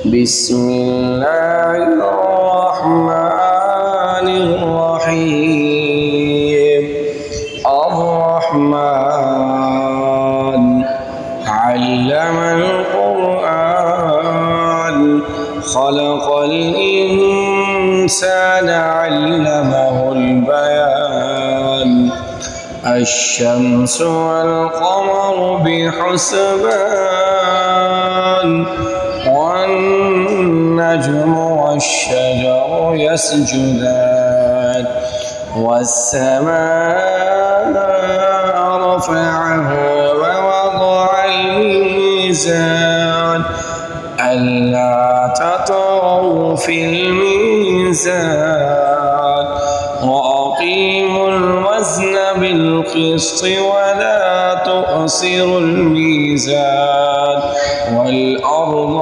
بسم الله الرحمن الرحيم الرحمن علم القرآن خلق الإنسان علمه البيان الشمس والقمر بحسبان والنجم والشجر يسجدان والسماء رفعه ووضع الميزان ألا تطغوا في الميزان وأقيموا الوزن بالقسط ولا تخسروا الميزان والأرض